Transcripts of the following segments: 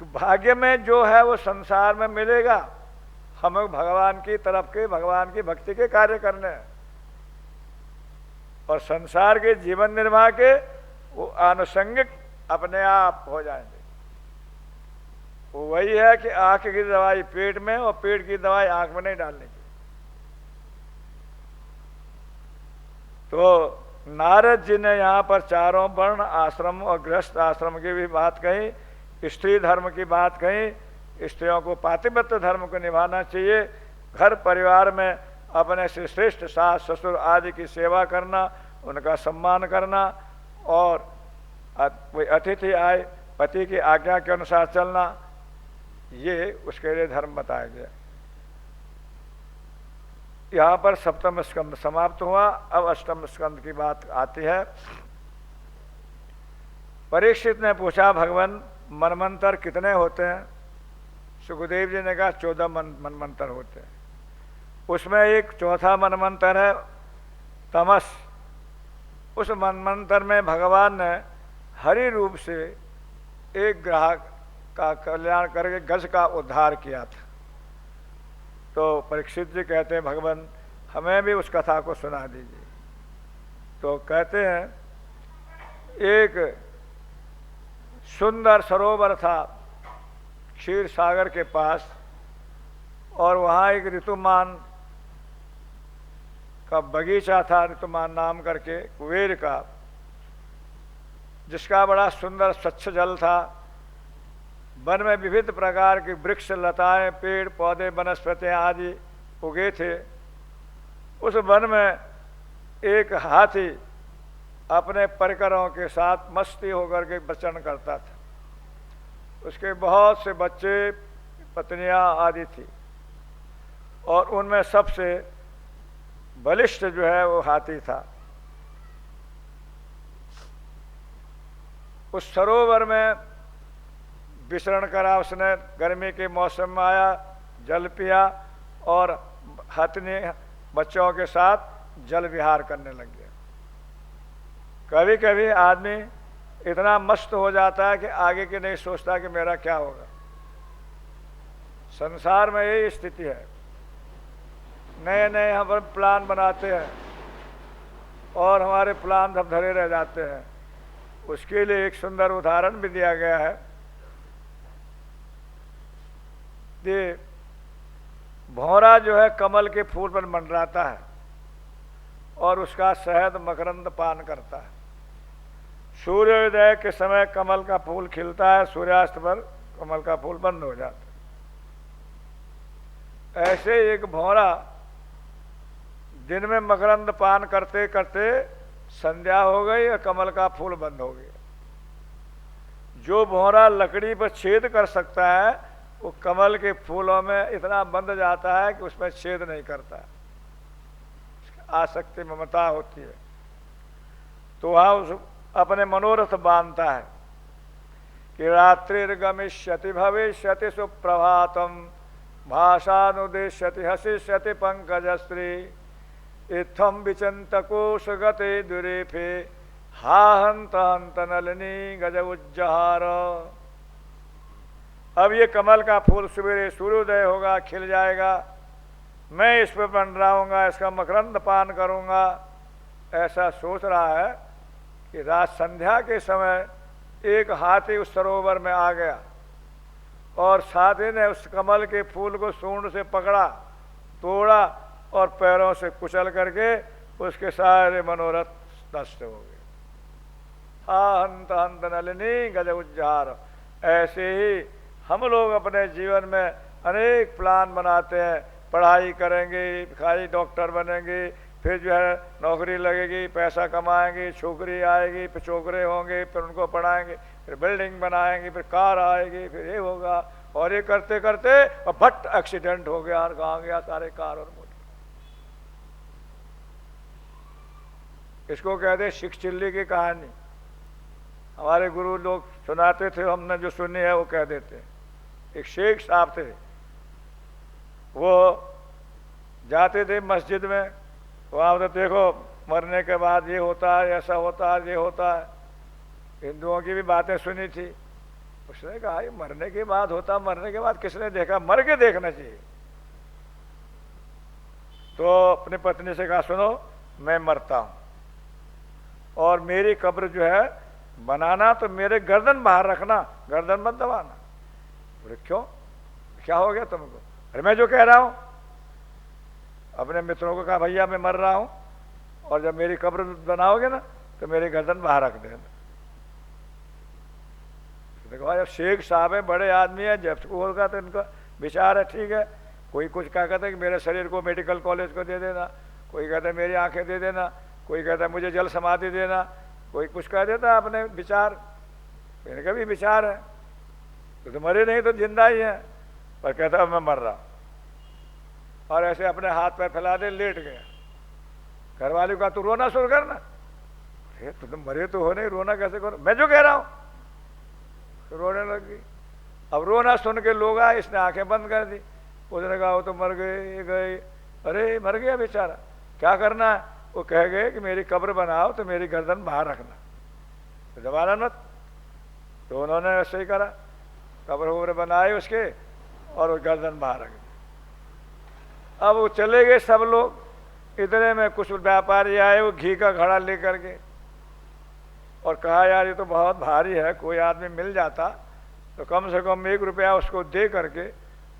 भाग्य में जो है वो संसार में मिलेगा, हमें भगवान की तरफ के, भगवान की भक्ति के कार्य करने हैं, और संसार के जीवन निर्वाह के वो आनुषंगिक अपने आप हो जाएंगे। वो वही है कि आंख की दवाई पेट में और पेट की दवाई आंख में नहीं डालनी चाहिए। तो नारद जी ने यहाँ पर चारों वर्ण आश्रम और गृहस्थ आश्रम की भी बात कही, स्त्री धर्म की बात कही, स्त्रियों को पातिव्रत्य धर्म को निभाना चाहिए, घर परिवार में अपने से श्रेष्ठ सास ससुर आदि की सेवा करना, उनका सम्मान करना, और कोई अतिथि आए पति की आज्ञा के अनुसार चलना, ये उसके लिए धर्म बताया गया। यहाँ पर सप्तम स्कंद समाप्त हुआ। अब अष्टम स्कंद की बात आती है। परीक्षित ने पूछा, भगवान मनमंत्र कितने होते हैं? सुखदेव जी ने कहा 14 मनमंत्र होते हैं। उसमें एक चौथा मनमंत्र है तमस। उस मनमंत्र में भगवान ने हरि रूप से एक ग्राहक का कल्याण करके गज का उद्धार किया था। तो परीक्षित जी कहते हैं, भगवान हमें भी उस कथा को सुना दीजिए। तो कहते हैं, एक सुंदर सरोवर था क्षीर सागर के पास, और वहाँ एक ऋतुमान का बगीचा था, ऋतुमान नाम करके कुबेर का, जिसका बड़ा सुंदर स्वच्छ जल था। वन में विविध प्रकार के वृक्ष लताएं पेड़ पौधे वनस्पतियाँ आदि उगे थे। उस वन में एक हाथी अपने परिकरों के साथ मस्ती होकर के विचरण करता था। उसके बहुत से बच्चे पत्नियां आदि थी, और उनमें सबसे बलिष्ठ जो है वो हाथी था। उस सरोवर में विचरण करा उसने। गर्मी के मौसम में आया, जल पिया, और हाथी ने बच्चों के साथ जल विहार करने लग गया। कभी कभी आदमी इतना मस्त हो जाता है कि आगे की नहीं सोचता कि मेरा क्या होगा। संसार में यही स्थिति है। नए नए हम प्लान बनाते हैं और हमारे प्लान सब धरे रह जाते हैं। उसके लिए एक सुंदर उदाहरण भी दिया गया है। ये भौरा जो है कमल के फूल पर मंडराता है और उसका शहद मकरंद पान करता है। सूर्योदय के समय कमल का फूल खिलता है, सूर्यास्त पर कमल का फूल बंद हो जाता है। ऐसे एक भौरा दिन में मकरंद पान करते करते संध्या हो गई और कमल का फूल बंद हो गया। जो भौरा लकड़ी पर छेद कर सकता है वो कमल के फूलों में इतना बंध जाता है कि उसमें छेद नहीं करता। आसक्ति ममता होती है। तो वहाँ उस अपने मनोरथ बांधता है कि रात्रिर्गमिष्यति भविष्यति सुप्रभातम भाषानुदेश्यति हसिष्यति पंकजश्री इत्थम विचंतकोश गते दुरेफे हा हंत हंत नलिनी गज उज्जहार। अब ये कमल का फूल सवेरे सूर्योदय होगा, खिल जाएगा, मैं इस पर मंडराऊंगा, इसका मकरंद पान करूंगा। ऐसा सोच रहा है कि रात संध्या के समय एक हाथी उस सरोवर में आ गया और साथी ने उस कमल के फूल को सूंड से पकड़ा, तोड़ा और पैरों से कुचल करके उसके सारे मनोरथ नष्ट हो गए। हा हंत हंत नलिनी गज उज्जहार। ऐसे ही हम लोग अपने जीवन में अनेक प्लान बनाते हैं। पढ़ाई करेंगे, खाली डॉक्टर बनेंगे, फिर जो है नौकरी लगेगी, पैसा कमाएंगे, छोकरी आएगी, फिर छोकरे होंगे, फिर उनको पढ़ाएंगे, फिर बिल्डिंग बनाएंगे, फिर कार आएगी, फिर ये होगा, और ये करते करते और भट एक्सीडेंट हो गया और कहाँ गया सारे कार और मोटर। इसको कहते शिख चिल्ली की कहानी। हमारे गुरु लोग सुनाते थे, हमने जो सुनी है वो कह देते हैं। एक शेख साहब थे, वो जाते थे मस्जिद में, वहाँ तो देखो मरने के बाद ये होता है, ऐसा होता है, ये होता है। हिंदुओं की भी बातें सुनी थी। उसने कहा ये मरने के बाद होता, मरने के बाद किसने देखा, मर के देखना चाहिए। तो अपनी पत्नी से कहा सुनो मैं मरता हूं और मेरी कब्र जो है बनाना तो मेरे गर्दन बाहर रखना, गर्दन मत दबाना। बोले क्यों, क्या हो गया तुमको? अरे मैं जो कह रहा हूं। अपने मित्रों को कहा भैया मैं मर रहा हूं और जब मेरी कब्र बनाओगे ना तो मेरी गर्दन बाहर रख देना। देखो जब शेख साहब है, बड़े आदमी है, जब होगा तो इनका विचार है, ठीक है। कोई कुछ क्या कहता है कि मेरे शरीर को मेडिकल कॉलेज को दे देना, कोई कहता है मेरी आंखें दे देना, कोई कहता है मुझे जल समाधि देना, कोई कुछ कह देता है अपने विचार। इनका भी विचार है, तो मरे नहीं तो जिंदा ही है, पर कहता मैं मर रहा। और ऐसे अपने हाथ पैर फैला दे लेट गया। घर वाले का तू रोना शुरू करना। अरे तुम मरे तो हो नहीं, रोना कैसे करो, मैं जो कह रहा हूं। तो रोने लगी। अब रोना सुन के लोग आए, इसने आंखें बंद कर दी। उसने कहा वो तो मर गए गए। अरे मर गया बेचारा, क्या करना है? वो कह गए कि मेरी कब्र बनाओ तो मेरी गर्दन बाहर रखना, तो दबाना मत। तो उन्होंने ऐसे ही करा, कब्र वब्र बनाए उसके और वो गर्दन बाहर रख दी। अब वो चले गए सब लोग। इतने में कुछ व्यापारी आए, वो घी का घड़ा लेकर के, और कहा यार ये तो बहुत भारी है, कोई आदमी मिल जाता तो कम से कम 1 रुपया उसको दे करके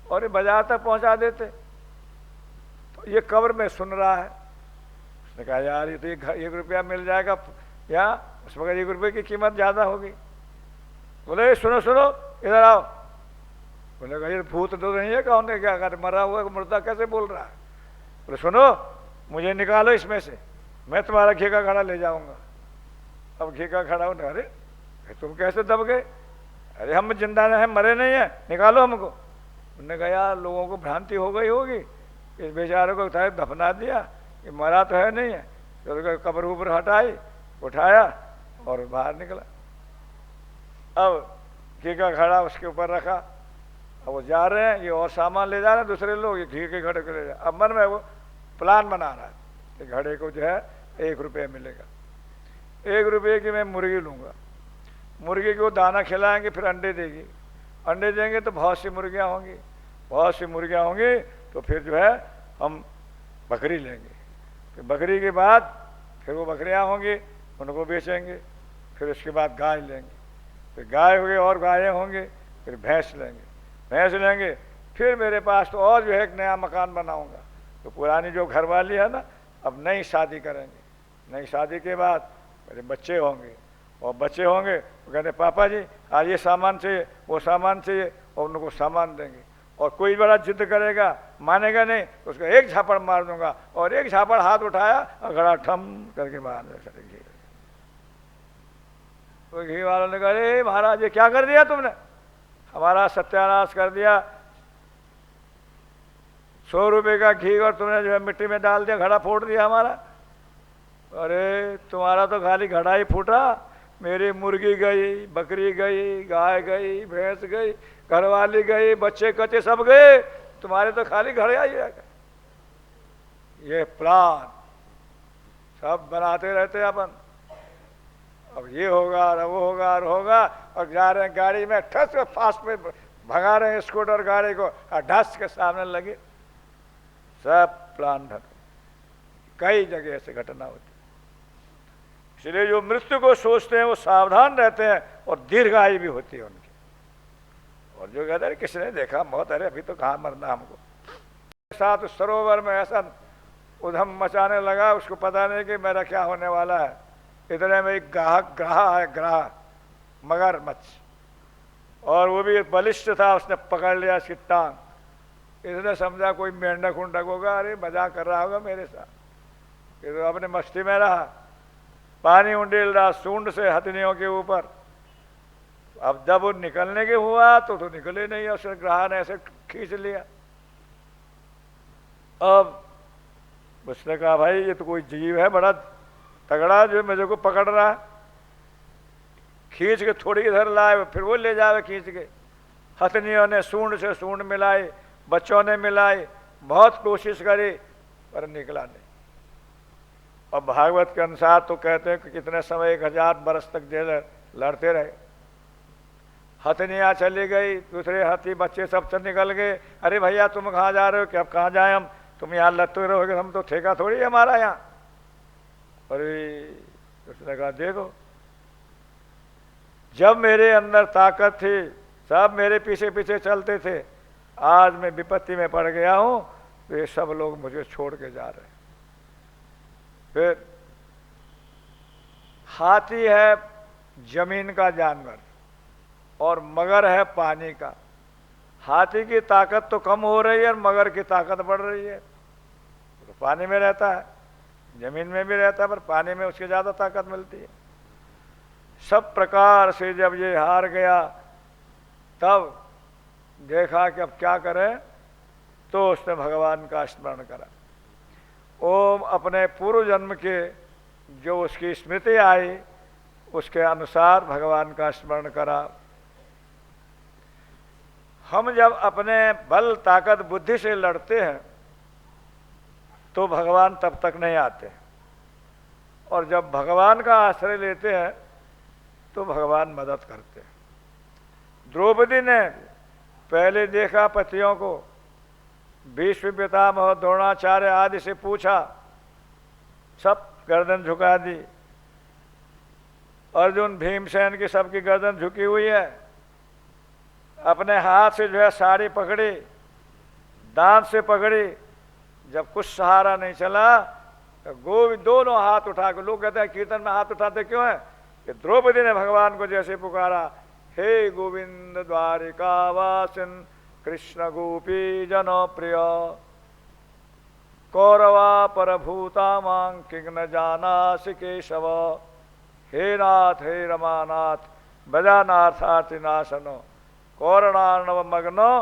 और ये बाजार तक पहुंचा देते। तो ये कब्र में सुन रहा है। उसने कहा यार ये तो 1 रुपया मिल जाएगा यहाँ, उस वक्त 1 रुपये की कीमत ज़्यादा होगी। बोले सुनो सुनो इधर आओ। बोले कहा ये भूत तो नहीं है, कौन है क्या कर, मरा हुआ मुर्दा कैसे बोल रहा है? बोले सुनो मुझे निकालो इसमें से, मैं तुम्हारा घी का घड़ा ले जाऊंगा। अब घी का घड़ा उन्हें, अरे तुम कैसे दब गए? अरे हम जिंदा हैं, मरे नहीं हैं, निकालो हमको। उन्होंने कहा यार लोगों को भ्रांति हो गई होगी, इस बेचारे को दफना दिया, ये मरा तो है नहीं है। तो कब्र ऊपर हटाई, उठाया और बाहर निकला। अब घी का घड़ा उसके ऊपर रखा। अब वो जा रहे हैं, ये और सामान ले जा रहे हैं दूसरे लोग, ये घी के घड़े को ले जा। अब मन में वो प्लान बना रहा है कि घड़े को जो है 1 रुपया मिलेगा, 1 रुपये की मैं मुर्गी लूँगा, मुर्गी को दाना खिलाएंगे फिर अंडे देगी, अंडे देंगे तो बहुत सी मुर्गियाँ होंगी, बहुत सी मुर्गियाँ होंगी तो फिर जो है हम बकरी लेंगे, फिर बकरी के बाद फिर वो बकरियाँ होंगी उनको बेचेंगे, फिर उसके बाद गाय लेंगे, फिर गाय हो गई और गायें होंगी, फिर भैंस लेंगे, भैंस लेंगे, फिर मेरे पास तो और जो है एक नया मकान बनाऊंगा। तो पुरानी जो घरवाली है ना, अब नई शादी करेंगे, नई शादी के बाद मेरे बच्चे होंगे, और बच्चे होंगे तो कहते पापा जी आज ये सामान चाहिए, वो सामान चाहिए, और उनको सामान देंगे। और कोई बड़ा जिद करेगा, मानेगा नहीं तो उसको एक झापड़ मार दूंगा, और एक झापड़ हाथ उठाया और घड़ा ठम करके बाहर घी। तो घी वालों ने कहा अरे महाराज ये क्या कर दिया तुमने, हमारा सत्यानाश कर दिया, 100 रुपये का घी और तुमने जो है मिट्टी में डाल दिया, घड़ा फोड़ दिया हमारा। अरे तुम्हारा तो खाली घड़ा ही फूटा, मेरी मुर्गी गई, बकरी गई, गाय गई, भैंस गई, घरवाली गई, बच्चे कच्चे सब गए, तुम्हारे तो खाली घड़ा ही रह गए। ये प्लान सब बनाते रहते अपन, अब ये होगा और वो होगा और होगा, और जा रहे हैं गाड़ी में ठस फास्ट में भगा रहे हैं स्कूटर गाड़ी को, और ढस के सामने लगे, सब प्लान ढक। कई जगह ऐसे घटना होती। इसलिए जो मृत्यु को सोचते हैं वो सावधान रहते हैं और दीर्घायु भी होती है उनकी। और जो कहते हैं किसने देखा मौत, अरे अभी तो कहाँ मरना हमको। साथ सरोवर में ऐसा उधम मचाने लगा, उसको पता नहीं कि मेरा क्या होने वाला है। इतने में एक ग्राह है, ग्राह मगरमच्छ, और वो भी बलिष्ठ था, उसने पकड़ लिया इसकी टांग। इसने समझा कोई मेंढक उंडक होगा, अरे मजाक कर रहा होगा मेरे साथ। ये तो अपने मस्ती में रहा, पानी उंडेल रहा सूंड से हथनियों के ऊपर। अब जब वो निकलने के हुआ तो निकले नहीं, उसने ग्राह ने ऐसे खींच लिया। अब उसने कहा भाई ये तो कोई जीव है बड़ा तगड़ा जो मेरे को पकड़ रहा है। खींच के थोड़ी इधर लाए, फिर वो ले जावे खींच के। हथनियों ने सूंड से सूंड मिलाई, बच्चों ने मिलाई, बहुत कोशिश करी पर निकला नहीं। और भागवत के अनुसार तो कहते हैं कि कितने समय 1000 बरस तक जेल लड़ते रहे। हथनियाँ चली गई, दूसरे हाथी बच्चे सब से निकल गए। अरे भैया तुम कहाँ जा रहे हो? कि अब कहाँ जाए हम, तुम यहाँ लत्ते रहोगे, हम तो ठेका थोड़ी है हमारा यहाँ। अरे उसने कहा देखो, जब मेरे अंदर ताकत थी सब मेरे पीछे पीछे चलते थे, आज मैं विपत्ति में पड़ गया हूं तो ये सब लोग मुझे छोड़ के जा रहे हैं। फिर हाथी है जमीन का जानवर और मगर है पानी का। हाथी की ताकत तो कम हो रही है और मगर की ताकत बढ़ रही है। तो पानी में रहता है, जमीन में भी रहता है, पर पानी में उसकी ज़्यादा ताकत मिलती है। सब प्रकार से जब ये हार गया तब देखा कि अब क्या करें, तो उसने भगवान का स्मरण करा। ओम अपने पूर्व जन्म के जो उसकी स्मृति आई उसके अनुसार भगवान का स्मरण करा। हम जब अपने बल ताकत बुद्धि से लड़ते हैं तो भगवान तब तक नहीं आते, और जब भगवान का आश्रय लेते हैं तो भगवान मदद करते हैं। द्रौपदी ने पहले देखा पतियों को, भीष्म पितामह द्रोणाचार्य आदि से पूछा, सब गर्दन झुका दी। अर्जुन भीमसेन की सबकी गर्दन झुकी हुई है। अपने हाथ से जो है साड़ी पकड़ी, दांत से पकड़ी, जब कुछ सहारा नहीं चला तो गोविंद दोनों हाथ उठा के, लोग कहते हैं कीर्तन में हाथ उठाते क्यों है, कि द्रौपदी ने भगवान को जैसे पुकारा, हे गोविंद द्वारिका वासिन कृष्ण गोपी जनो प्रिय, कौरवा परभूता मां किंग न जानासि केशव, हे नाथ हे रमानाथ बजानाथाति नाशनो, कौरणार्णव मग्नो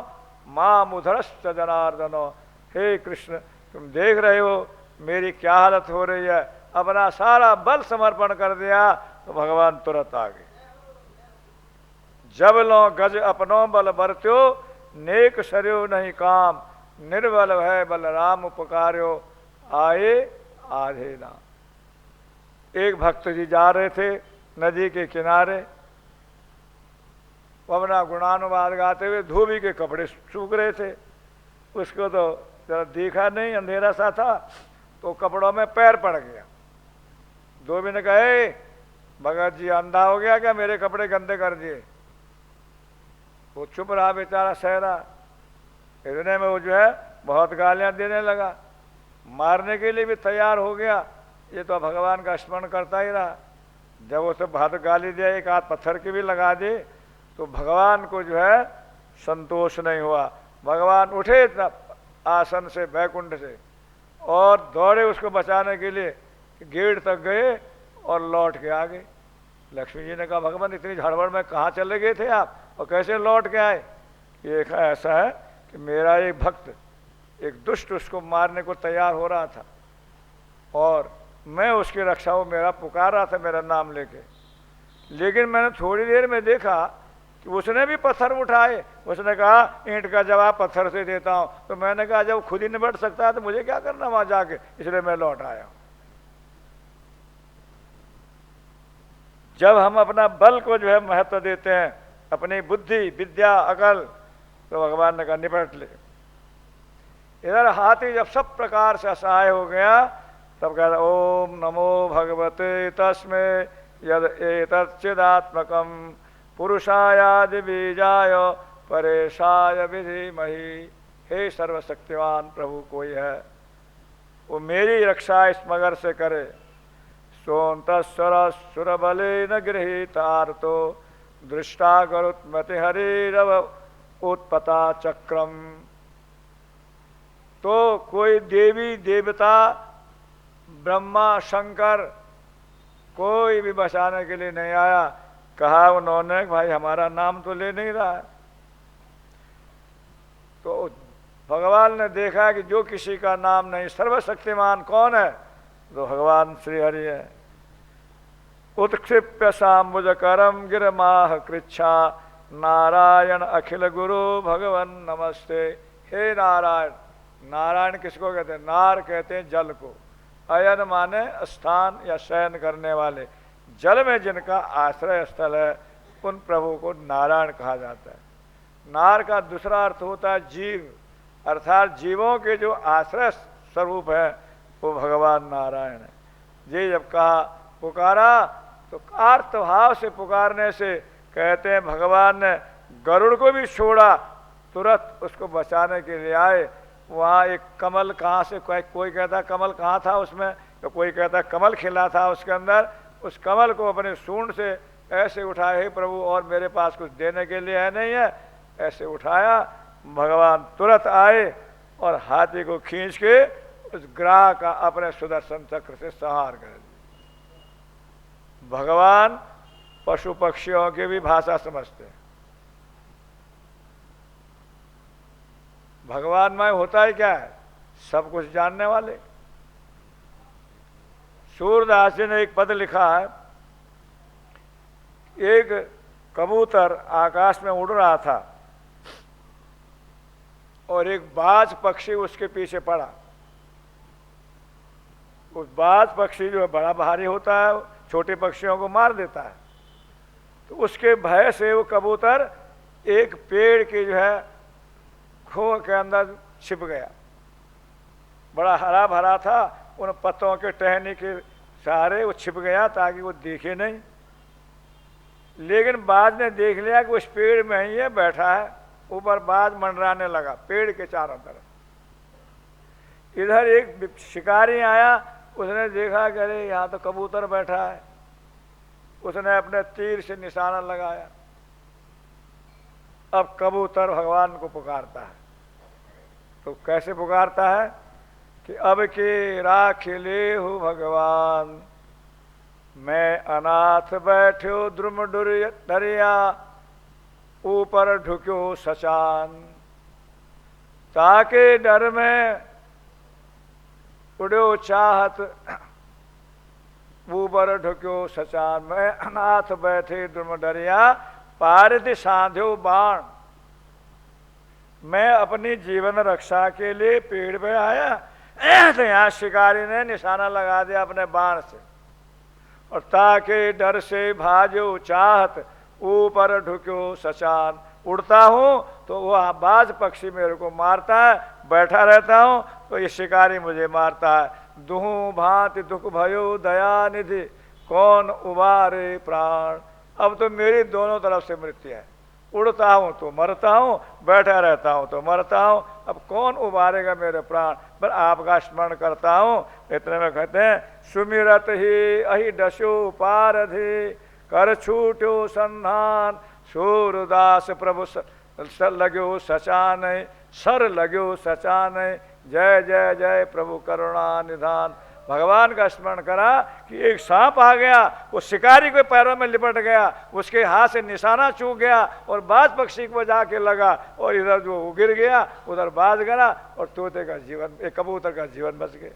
मामुधरश्च जनार्दनो। हे कृष्ण, तुम देख रहे हो मेरी क्या हालत हो रही है, अपना सारा बल समर्पण कर दिया तो भगवान तुरंत आ गए। जब लो गज अपनो बल बरत्यो, नेक सरयो नहीं काम, निर्बल है बलराम उपकार्यो, आए आधे ना। एक भक्त जी जा रहे थे नदी के किनारे, वो अपना गुणानुवाद गाते हुए, धोबी के कपड़े सूख रहे थे, उसको तो जरा देखा नहीं, अंधेरा सा था, तो कपड़ों में पैर पड़ गया। धोबी ने कहा, भगत जी अंधा हो गया क्या, मेरे कपड़े गंदे कर दिए। वो चुप रहा बेचारा सहरा। इतने में वो जो है बहुत गालियां देने लगा, मारने के लिए भी तैयार हो गया। ये तो भगवान का स्मरण करता ही रहा। जब उसे बहुत गाली दिया, एक हाथ पत्थर की भी लगा दी, तो भगवान को जो है संतोष नहीं हुआ। भगवान उठे आसन से, बैकुंठ से, और दौड़े उसको बचाने के लिए, गेट तक गए और लौट के आ गए। लक्ष्मी जी ने कहा, भगवान इतनी हड़बड़ में कहाँ चले गए थे आप और कैसे लौट के आए? ये ऐसा है कि मेरा एक भक्त, एक दुष्ट उसको मारने को तैयार हो रहा था और मैं उसकी रक्षा, वो मेरा पुकार रहा था मेरा नाम लेके, लेकिन मैंने थोड़ी देर में देखा कि उसने भी पत्थर उठाए। उसने कहा ईंट का जवाब पत्थर से देता हूँ। तो मैंने कहा जब खुद ही निपट सकता है तो मुझे क्या करना वहां जाके, इसलिए मैं लौट आया हूँ। जब हम अपना बल को जो है महत्व देते हैं, अपनी बुद्धि विद्या अकल, तो भगवान ने कहा निपट ले। इधर हाथी जब सब प्रकार से असहाय हो गया तब कहता, ओम नमो भगवते तस्मै यद एतच्चिदात्मकम पुरुषायादि बीजाय परेशाय विधिमहि। हे सर्वशक्तिमान प्रभु कोई है, वो मेरी रक्षा इस मगर से करे। सोन्तस्वर सुरबले न गृहीतार्तो दृष्टा गरुत्मति हरिरव उत्पता चक्रम। तो कोई देवी देवता ब्रह्मा शंकर कोई भी बचाने के लिए नहीं आया। कहा उन्होंने, भाई हमारा नाम तो ले नहीं रहा है। तो भगवान ने देखा कि जो किसी का नाम नहीं, सर्वशक्तिमान कौन है, तो भगवान श्री हरि है। उत्क्षिप्य साम्बुज करम गिरमाह कृच्छा नारायण अखिल गुरु भगवन नमस्ते। हे नारायण, नारायण किसको कहते हैं? नार कहते हैं जल को। अयन माने स्थान या शयन करने वाले, जल में जिनका आश्रय स्थल है, उन प्रभु को नारायण कहा जाता है। नार का दूसरा अर्थ होता है जीव, अर्थात जीवों के जो आश्रय स्वरूप है वो भगवान नारायण है। ये जब कहा पुकारा तो आर्तभाव से पुकारने से कहते हैं भगवान ने गरुड़ को भी छोड़ा, तुरंत उसको बचाने के लिए आए। वहाँ एक कमल कहाँ से, कोई कहता कमल कहाँ था उसमें, तो कोई कहता कमल खिला था उसके अंदर। उस कमल को अपने सूंड से ऐसे उठाए, हे प्रभु और मेरे पास कुछ देने के लिए है नहीं है, ऐसे उठाया। भगवान तुरंत आए और हाथी को खींच के उस ग्राह का अपने सुदर्शन चक्र से संहार कर दिया। भगवान पशु पक्षियों की भी भाषा समझते हैं। भगवान में होता ही क्या है, सब कुछ जानने वाले। सूरदास जी ने एक पद लिखा है, एक कबूतर आकाश में उड़ रहा था और एक बाज पक्षी उसके पीछे पड़ा। उस बाज पक्षी जो है बड़ा भारी होता है, छोटे पक्षियों को मार देता है। तो उसके भय से वो कबूतर एक पेड़ की जो है खोह के अंदर छिप गया। बड़ा हरा भरा था, उन पत्तों के टहनी के सहारे वो छिप गया ताकि वो दिखे नहीं। लेकिन बाज ने देख लिया कि उस पेड़ में ही है बैठा है। ऊपर बाज मंडराने लगा पेड़ के चारों तरफ। इधर एक शिकारी आया, उसने देखा कि अरे यहाँ तो कबूतर बैठा है। उसने अपने तीर से निशाना लगाया। अब कबूतर भगवान को पुकारता है। तो कैसे पुकारता है कि अब के राख ले हो भगवान, मैं अनाथ बैठो द्रुम दरिया, ऊपर ढुक्यो सचान, ताके डर में उड़ो चाहत, ऊपर ढुक्यो सचान। मैं अनाथ बैठे द्रुम दरिया, पारित साध्यो बाण। मैं अपनी जीवन रक्षा के लिए पेड़ पे आया, तो यहाँ शिकारी ने निशाना लगा दिया अपने बाण से। और ताके डर से भाजो चाहत, ऊपर ढुक्यो सचान। उड़ता हूँ तो वह बाज पक्षी मेरे को मारता है, बैठा रहता हूँ तो ये शिकारी मुझे मारता है। दुहू भांति दुख भयो दया निधि, कौन उबारे प्राण। अब तो मेरी दोनों तरफ से मृत्यु है। उड़ता हूँ तो मरता हूँ, बैठा रहता हूँ तो मरता हूँ। अब कौन उबारेगा मेरे प्राण। पर आपका स्मरण करता हूँ। इतने में कहते हैं, सुमिरत ही अहि डस्यो पारधि, कर छूट्यो संधान, सूरदास प्रभु लग्यो सचान, सर लग्यो सचान, जय जय जय प्रभु करुणा निधान। भगवान का स्मरण करा कि एक सांप आ गया, वो शिकारी के पैरों में लिपट गया, उसके हाथ से निशाना चूक गया और बाज पक्षी को जाके लगा और इधर जो गिर गया उधर बाज गिरा और तोते का जीवन, एक कबूतर का जीवन बच गया।